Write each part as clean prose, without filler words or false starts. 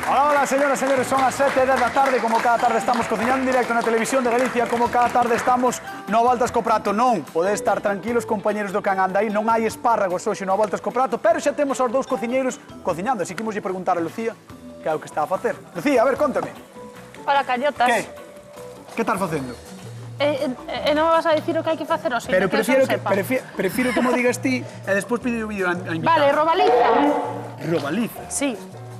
Hola, señoras e señores, son as 7:10 da tarde. Como cada tarde estamos cociñando en directo na televisión de Galicia. Como cada tarde estamos no Voltas co Prato. Non, podedes estar tranquilos, compañeros do Can Anda aí. Non hai espárragos hoxe no Voltas co Prato, pero xa temos aos dous cociñeiros cociñando. Así que imos preguntar a Lucía que é o que está a facer. Lucía, a ver, contame. Hola, callotas. Que estás facendo? Non me vas a dicir o que hai que facer hoxe, Pero que eu sepa. prefiro que mo digas ti e despois pido o vídeo a invitar. Vale, robaliza. Robaliza. Sí.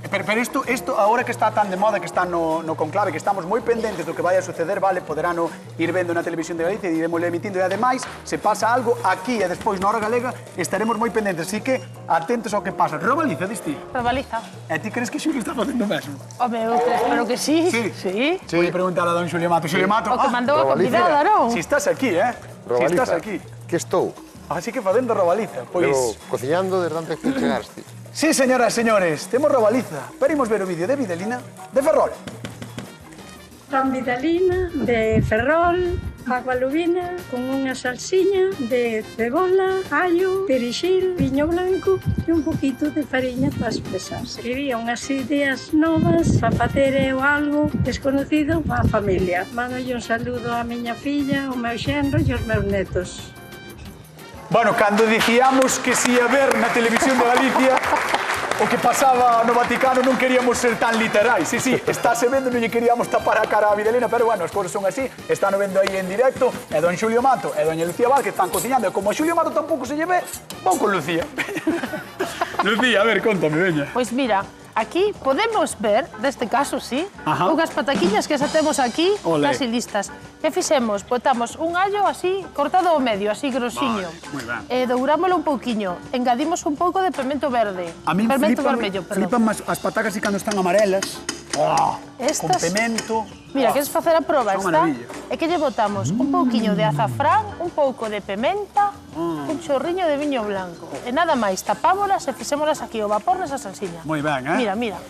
Pero isto, agora que está tan de moda, que está no conclave, que estamos moi pendentes do que vai a suceder, vale, poderán ir vendo na televisión de Galicia e iremos emitindo, e ademais, se pasa algo aquí e despois na hora galega, estaremos moi pendentes, así que atentos ao que pasa. Robaliza, dis ti? Robaliza. E ti crees que Xulio está facendo o mesmo? Home, eu espero que sí. Sí? Voy a preguntar a don Xulio Mato. Xulio Mato, O que mandou a convidada, non? Si estás aquí, Si estás aquí. Que estou? Así que facendo robaliza, pois... Levo cociñando desde antes que chegaste. Sí, señoras e señores, temos robaliza. Pero imos ver o vídeo de Vidalina de Ferrol. Pan Vidalina de Ferrol, agua lubina con unha salsiña de cebola, allo, perixil, viño blanco e un poquito de fariña para espesarse. Quería unhas ideas novas para facer eu algo desconocido para a familia. Mándolle un saludo á miña filla, ao meu xenro e aos meus netos. Bueno, cando dicíamos que si a ver na televisión de Galicia o que pasaba no Vaticano non queríamos ser tan literais. Sí, estáse vendo, non lle queríamos tapar a cara a Vidalina, pero bueno, as cousas son así, están vendo aí en directo, e don Xulio Mato e doña Lucía Val que están cociñando, e como a Xulio Mato tampouco se lle ve, vou con Lucía. Lucía, a ver, contame, veña. Pois mira, aquí podemos ver, deste caso, sí, unhas pataquiñas que xa temos aquí, casi listas. Que fixemos? Botamos un allo así, cortado ao medio, así grosiño. Moi ben. Dourámolo un pouquiño. Engadimos un pouco de pimento verde. A min flipan as patacas e cando están amarelas. Con pimento. Mira, queres facer a proba, Son está? maravilla. E que lle botamos un pouquiño de azafrán, un pouco de pimenta, un chorriño de viño blanco. E nada máis, tapámolas e fixémolas aquí ao vapor nesa salsiña. Moi ben, Mira, mira.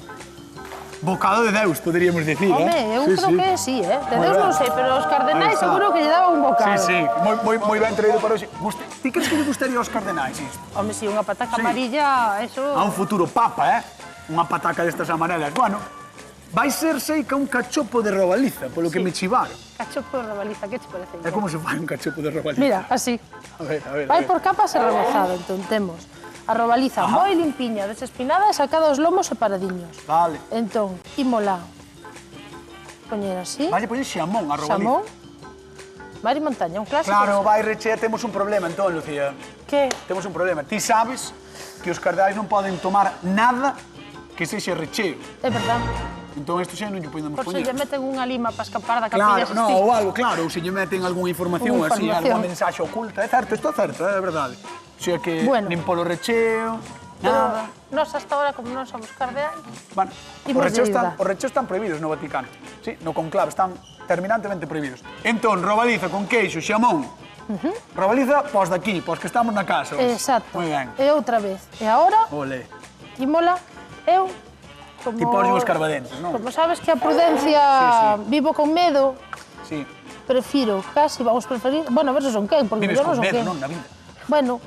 Bocado de Deus, poderíamos dicir, Home, eu creo que sí, De Deus non sei, pero os cardenais seguro que lle daba un bocado. Sí, moi ben traído para hoxe. Ti crees que lle gustaría aos cardenais isto? Home, si, unha pataca amarilla, eso... A un futuro papa, Unha pataca destas amarelas. Bueno, vai ser seica un cachopo de robaliza, polo que me chivaron. Cachopo de robaliza, que te parece? É como se fai un cachopo de robaliza. Mira, así. A ver. Vai por capas e rebozado, entón temos a robaliza moi limpiña, desespinada e sacada os lomos separadiños. Vale. Entón, ímola poñer así. Vai poñer xamón a robaliza. Xamón. Mari Montaña, un clásico. Claro, vai rechea, temos un problema entón, Lucía. Que? Temos un problema. Ti sabes que os cardeais non poden tomar nada que sexa recheo. É verdad. Entón, isto xa non lle podemos Por se poñer. lle meten unha lima para escapar da capilla Claro, no, ou algo, claro, ou se lle meten algunha información así, algunha mensaxe oculta. É certo, isto é certo, é verdade. O sea que nin polo recheo, nada. Nós hasta ahora, como non somos cardeais... Bueno, os recheos están prohibidos no Vaticano. Sí, no conclave, están terminantemente prohibidos. Entón, robaliza con queixo, xamón. Robaliza, pos daqui, pos que estamos na casa. Exacto. Moi ben. E outra vez. E agora, Olé. ímola, eu... Ti pos os carbadentes, non? Como sabes que a prudencia vivo con medo, Sí. prefiro, casi vamos preferir... Bueno, a ver se son quen, porque Vives yo non con son medo, quen. non, na vida. Bueno,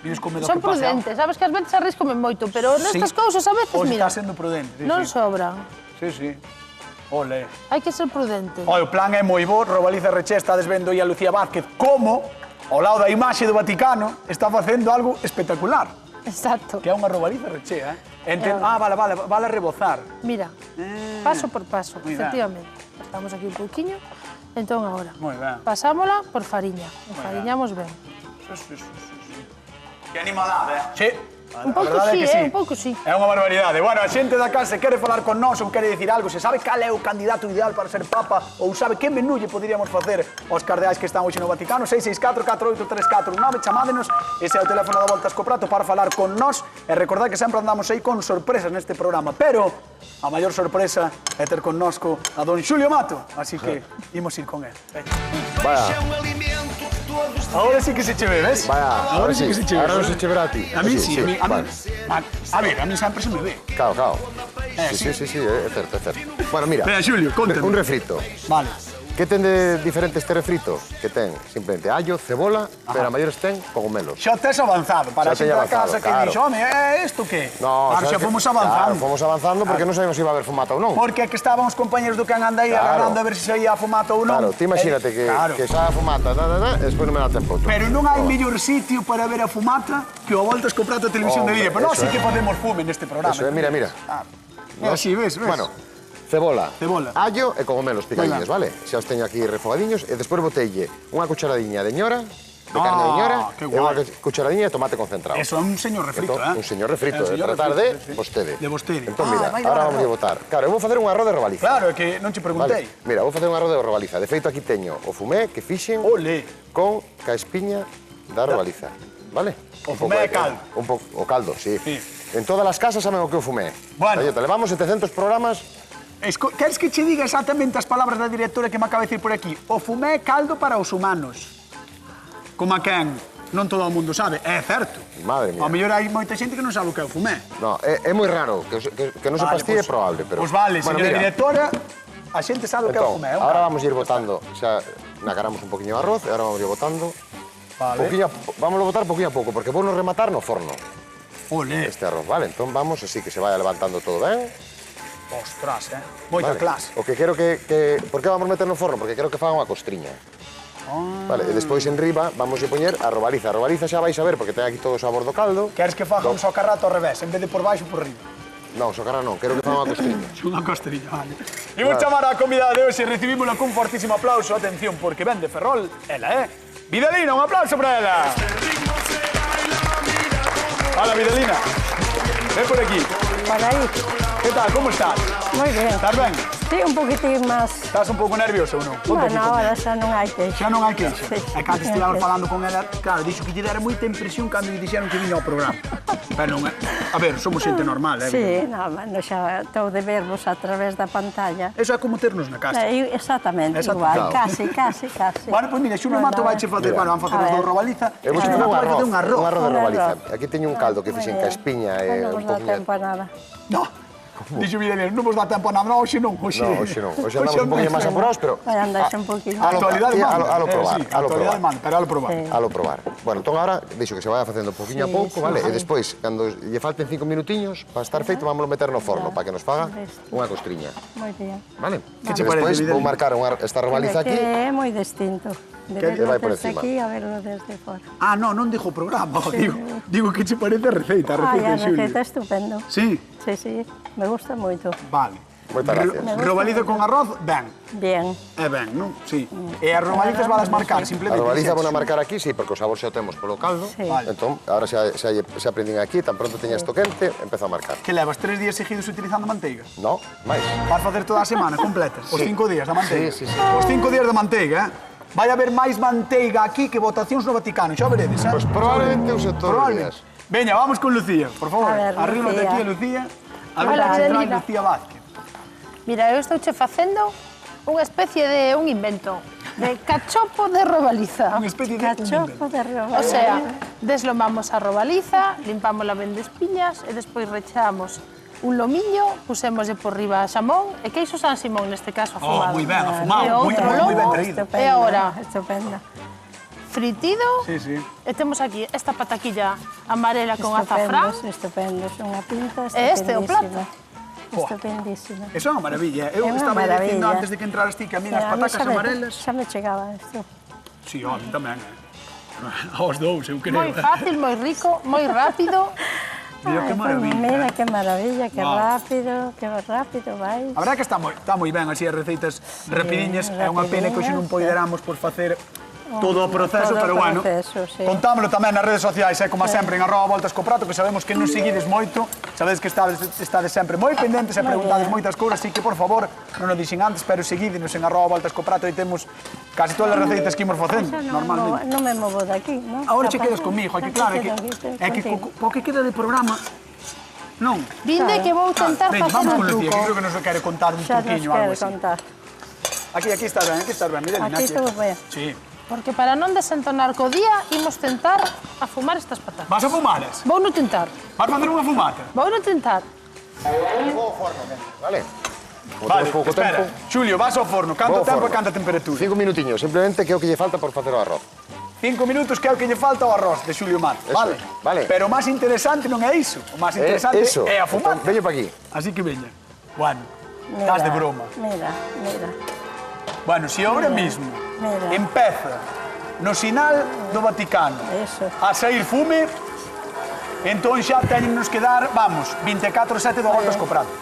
Vives con medo son que pase algo. prudentes, sabes que ás veces arriscome moito, pero nestas cousas a veces, Ou mira, estás sendo prudente, sí, non sí. sobran. Sí. Olé. Hai que ser prudente. O plan é moi bo, robaliza rechea, estades vendo aí a Lucía Vázquez como, ao lado da imaxe do Vaticano, está facendo algo espectacular. Exacto. Que é unha robaliza rechea, vale rebozar. Mira, paso por paso, Moi ben. efectivamente. Estamos aquí un pouquiño, entón agora. Moi ben. Pasámola por fariña, enfariñamos ben. Sí. Que animalada, Sí. Un pouco sí, un pouco sí. É unha barbaridade. Bueno, a xente da casa quere falar con nós ou quere dicir algo, se sabe cal é o candidato ideal para ser papa ou sabe que menú lle poderíamos facer aos cardeais que están hoxe no Vaticano, 664-483419, chamádenos, ese é o teléfono da Voltas co Prato para falar con nós e recordad que sempre andamos aí con sorpresas neste programa, pero a maior sorpresa é ter connosco a don Xulio Mato, así que imos ir con él. Vaya. Ahora sí que se che ve, ves? Vaya, Ahora sí que se che ve. Ahora non se che verá a ti. A mí sí, vale. a ver, a mí sempre se me ve. Claro. Sí, é certo. Bueno, mira. Espera, Xulio, contame. Un refrito. Vale. Que ten de diferente este refrito? Que ten simplemente allo, cebola, pero a maiores ten cogumelos. Xa tes avanzado, para a xente da casa que dixo, home, isto que? No, Claro, xa fomos avanzando. Claro, fomos avanzando porque non sabemos se iba a haber fumata ou non. Porque que estábamos compañeros do can anda aí agarrando a ver se saía a fumata ou non. Claro, ti imagínate que xa a fumata, e despois non me dá tempo. Pero non hai mellor sitio para ver a fumata que o voltas comprar a televisión de vídeo. Pero nós sí que podemos fume neste programa. Eso, mira. Así, ves? Bueno, cebola, allo e cogumelos picadiños, vale? Xa os teño aquí refogadiños e despois botelle unha cucharadiña de ñora, de carne de ñora, e unha cucharadiña de tomate concentrado. Eso é un señor refrito, eh? Un señor refrito, de tratar de vostede. De vostede. Entón, mira, ahora vamos a botar. Claro, eu vou facer un arroz de robaliza. Claro, é que non che preguntei. Mira, vou facer un arroz de robaliza. De feito, aquí teño o fumé que fixen con caespiña da robaliza, vale? O fumé de caldo. O caldo, sí. En todas as casas saben o que é o fumé. Bueno. Te levamos 700 programas. Queres que che diga exactamente as palabras da directora que me acaba de dicir por aquí? O fumé é caldo para os humanos. Como a quen non todo o mundo sabe. É certo. Madre mía. Ao mellor hai moita xente que non sabe o que é o fumé. No, é moi raro. Que non sepas ti é probable, pero... Pois vale, señora directora, a xente sabe o que é o fumé. Ahora vamos a ir botando, xa nacaramos un poquinho de arroz e ahora vamos a ir botando. Vale. Vamos a botar poquinho a pouco, porque vou nos rematar no forno. Olé. Este arroz, vale? Entón vamos así que se vaya levantando todo ben. Ostras, moita clase. O que quero que... Por que vamos meter no forno? Porque quero que faga unha costriña. Vale, e despois en riba vamos a poñer a robaliza. A robaliza xa vais a ver porque ten aquí todo o sabor do caldo. Queres que faga un socarrato ao revés, en vez de por baixo, por riba? Non, socarra non, quero que faga unha costriña. Unha costriña, vale. Imos chamar a comida de hoxe, recibímola cun fortísimo aplauso. Atención, porque ven de Ferrol, ela é Vidalina, un aplauso para ela. Hola, Vidalina. Ven por aquí. Para aí. ¿Qué tal? ¿Cómo estás? Moi ben. Estás ben? Sí, un poquitín máis. Estás un pouco nervioso ou non? Bueno, ahora xa non hai queixo. Xa non hai queixo. Sí. É que antes estivamos falando con ela, claro, dixo que lle dera moita impresión cando lle dixeron que viña ao programa. Pero non é. A ver, somos xente normal, eh? Sí, bueno, xa estou de vervos a través da pantalla. Eso é como ternos na casa. Exactamente, igual, casi. Bueno, pois mira, Xulio Mato vai che facer, van facer os dous robaliza. Eu vou facer un arroz. Un arroz de robaliza. arroz. Aquí teño un caldo que fixen ca espiña e Non un nos dá poquinho... tempo a nada. No. Dixo Vidalina, non vos dá tempo a nada, hoxe non. Hoxe andamos un poquinho máis apurados, pero... Vai andarse un poquinho. A actualidade manda. Alo probar, alo probar. Pero alo probar. Alo probar. Bueno, entón agora deixo que se vaya facendo poquinho a pouco, vale? E despois, cando lle falten 5 minutiños, para estar feito, vámoslo meter no forno, para que nos faga unha costriña. Moi bien. Vale? Que che parece, Despois vou marcar esta robaliza aquí. Que é moi distinto. De verlo desde aquí a verlo desde fora. Ah, non dixo o programa, digo que che parece a receita, A Xulio. receta é estupendo. Sí? Sí, me gusta moito. Vale. Moitas gracias. Robaliza con arroz, ben. Bien. É ben, non? Sí. E as robalizas valas marcar, simplemente. A robaliza vou a marcar aquí, sí, porque o sabor xa o temos polo caldo. Sí. Entón, agora xa aprendín aquí, tan pronto teña isto quente, empezo a marcar. Que levas 3 días seguidos utilizando manteiga? No, máis. Vas facer toda a semana completa? Os 5 días da manteiga? Sí. Os 5 días da manteiga, Vai haber máis manteiga aquí que votacións no Vaticano, xa veredes, eh? Pois probablemente use todos os días. Veña, vamos con Lucía, por favor. A ver, Arrímate Lucía. aquí, Lucía. A ver, Hola, a ver, Adelina. Lucía Vázquez. Mira, eu estou che facendo unha especie de un invento de cachopo de robaliza. Unha especie de... Cachopo de roba. O sea, deslomamos a robaliza, limpámola ben de espiñas e despois recheamos un lomiño, pusémoslle por riba xamón e queixo San Simón, neste caso, afumado. moi ben, E afumado, outro moi ben lomo, traído. e agora Estupenda. fritido, Sí. e temos aquí esta pataquilla amarela con azafrán. Estupendo, unha pinta E este é o plato. Estupendísima. Eso é unha maravilla. Eu É unha estaba dicindo maravilla. antes de que entraras ti que a mí as A mí patacas amarelas... Xa me chegaba isto. Sí, a mí tamén. Aos dous, eu creo. Moi fácil, moi rico, moi rápido. Mira que maravilla. Mira que maravilla, que rápido vai. A verdade que está moi ben así as receitas rapidiñas. É unha pena que hoxe non poderamos por facer todo o proceso, pero bueno, contámoslo tamén nas redes sociais, como sempre, en @voltascoprato, que sabemos que non seguides moito, sabedes que estades sempre moi pendentes e preguntades moitas cousas, así que, por favor, non o dixen antes, pero seguídenos en @voltascoprato e temos casi todas as receitas que imos facendo, normalmente. Non me movo daqui, non? Agora che quedas comigo, é que claro, é que co que queda de programa, non? Vinde que vou tentar Veña, facer vamos un con Lucía, que truco. creo que nos quere contar un Xa nos poquinho algo quere así. contar. Aquí estás ben, Mirelia. Aquí todo ben. Sí. Porque para non desentonar co día, imos tentar afumar estas patatas. Vas a fumares? Vou no tentar. Vas facer unha fumata? Vou no tentar. Vale? Vale, espera. Xulio, vas ao forno. Canto tempo e canta temperatura? 5 minutiños, simplemente que é o que lle falta por facer o arroz. 5 minutos que é o que lle falta ao arroz de Xulio Mato, vale? Vale. Pero o máis interesante non é iso. O máis interesante é a fumata. Veño pa aquí. Así que veña. Bueno, estás de broma. Mira. Bueno, se ahora mismo empeza no sinal do Vaticano a sair fume, entón xa teñennos que dar, vamos, 24/7 do voltas co prato.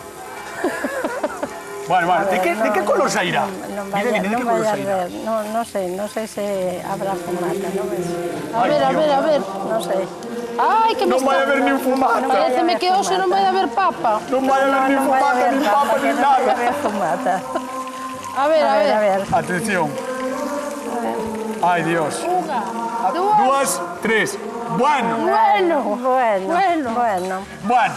Bueno, de que color sairá? Vidalina, ¿de qué color sairá? No sé si habrá fumata, no me sé. A ver. No sé. Ai, que me Non vai haber nin fumata. Pareceme que hoxe non vai haber papa. Non vai haber nin fumata, nin papa, nin nada. No vai haber fumata. A ver. Atención. Ai, Dios. Dúas, tres. Bueno.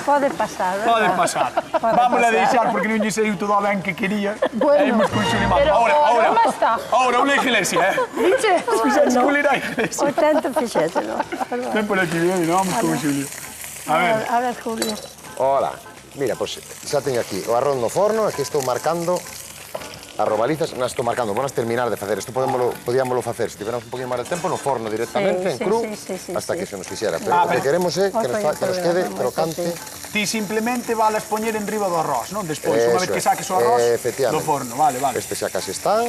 Pode pasar, ¿verdad? Pode pasar. Vamos a deixar porque non lle saiu todo ben que quería. E imos con Xulio Mato. Ahora, unha iglesia, Dice? Fixetes con a iglesia. 80 fixételo. Ven por aquí, vamos con Xulio. A ver, Julio. Hola. Mira, pois xa teño aquí o arroz no forno, aquí estou marcando as robalizas, nas estou marcando, vamos terminar de facer. Isto podíamoslo facer, se tiveramos un poquinho máis de tempo, no forno directamente, en cru, hasta que se nos fixera. Pero o que queremos é que nos quede crocante. Ti simplemente valas poñer en riba do arroz, non? Despois, unha vez que saques o arroz do forno. Vale. Este xa casi están.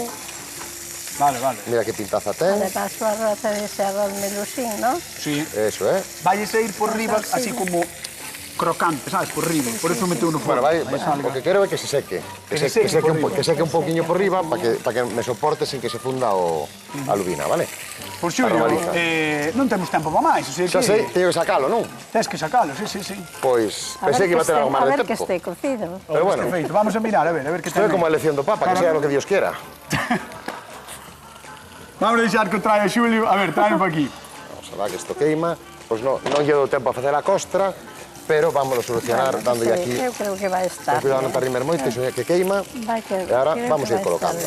Vale. Mira que pintaza ten. Además, o arroz é ese arroz melusín, non? Sí. Eso, Vai a ir por riba, así como crocante, sabes, por riba. Por eso meteu no forno. O que quero é que se seque. Que seque un poquinho por riba para que me soporte sin que se funda a lubina, vale? Por Xulio, non temos tempo para máis. Xa sei, teño que sacalo, non? Tens que sacalo, sí. Pois, pensei que iba a ter algo máis de tempo. A ver que este cocido. Pero bueno. Vamos a mirar, a ver que isto é como a elección do Papa, que sea lo que Dios quiera. Vamos a deixar que o trae Xulio. A ver, tráelo para aquí. Vamos a ver que isto queima. Pois non lle dou tempo a facer a costra, pero vamos a solucionar dándolle aquí. Eu creo que vai estar. Cuidado non para rimer moito, iso é que queima. E agora vamos a ir colocando.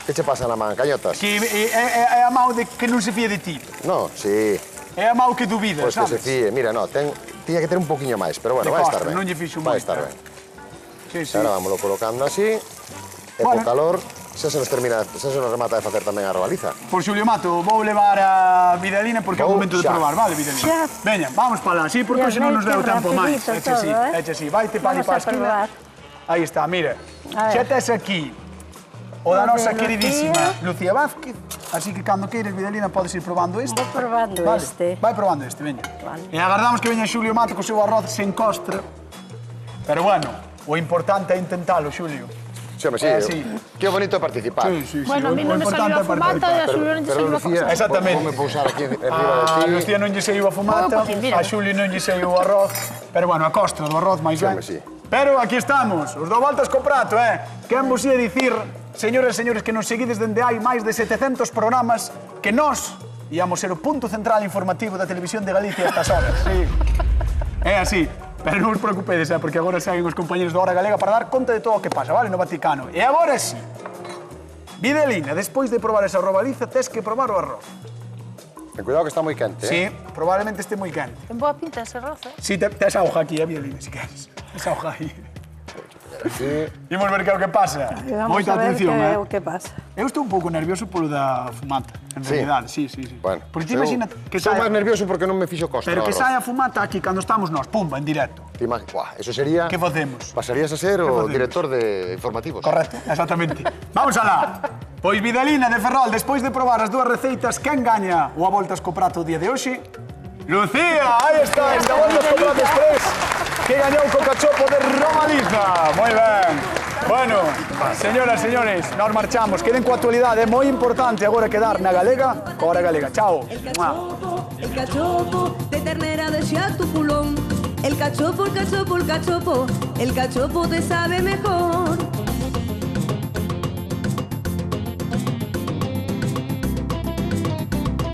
Que che pasa na man, cañotas? Que é a mão que non se fía de ti. No, sí. É a mão que dubida, sabes? Pois que se fíe. Mira, no, tiña que ter un poquinho máis, pero bueno, vai estar ben. Non lle fixo máis. Vai estar ben. Sí. Agora vámoslo colocando así. E co calor, xa se nos remata de facer tamén a robaliza. Por Xulio Mato, vou levar a Vidalina porque é o momento de probar, vale, Vidalina? Veña, vamos para lá, sí, porque hoxe non nos deu tempo máis. Eche así, vaite para ali para a esquina. Aí está, mira. Xa tes aquí o da nosa queridísima Lucía Vázquez, así que cando queires, Vidalina, podes ir probando este. Vou probando este. Vai probando este, veña. E agardamos que veña Xulio Mato co seu arroz sen costra. Pero bueno, o importante é intentalo, Xulio. Sí, que bonito é participar. Sí. Bueno, a mí non me saiu a fumata e a Xulio non lle saiu a costra. Exactamente. Vou pousar aquí arriba de ti. A Lucía non lle saiu a fumata, a Xulio non lle saiu o arroz, pero bueno, a costra do arroz máis ben. Pero aquí estamos, os dou voltas co prato, Quen vos ia dicir, señoras e señores, que nos seguides dende hai máis de 700 programas, que nós íamos ser o punto central informativo da televisión de Galicia a estas horas. Sí. É así. Pero non vos preocupedes, porque agora seguen os compañeros da Hora Galega para dar conta de todo o que pasa, vale, no Vaticano. E agora sí, Vidalina, despois de probar esa robaliza, tes que probar o arroz. Ten cuidado que está moi quente, Sí, probablemente este moi quente. En boa pinta ese arroz, Sí, tes a hoja aquí, Vidalina, se queres. Tes a hoja aí. Sí. Imos ver que é o que pasa. Moita atención, Vamos a ver que é o que pasa. Eu estou un pouco nervioso polo da fumata, en realidade, sí. Bueno, porque ti imagina que estou máis nervioso porque non me fixo costra. Pero que saia a fumata aquí cando estamos nós, pumba, en directo. Eso sería... Que facemos? Pasarías a ser o director de informativos. Correcto, exactamente. Vamos alá. Pois Vidalina de Ferrol, despois de probar as dúas receitas, quen gaña o a voltas co prato o día de hoxe? Lucía, aí está, en da voltas co prato express, que gañou co cachopo de robaliza. Moi ben. Bueno, señoras, señores, nos marchamos. Queden coa actualidade, é moi importante agora quedar na Galega, coa Hora Galega. Chao. El cachopo de ternera de Xatupulón. El cachopo te sabe mejor.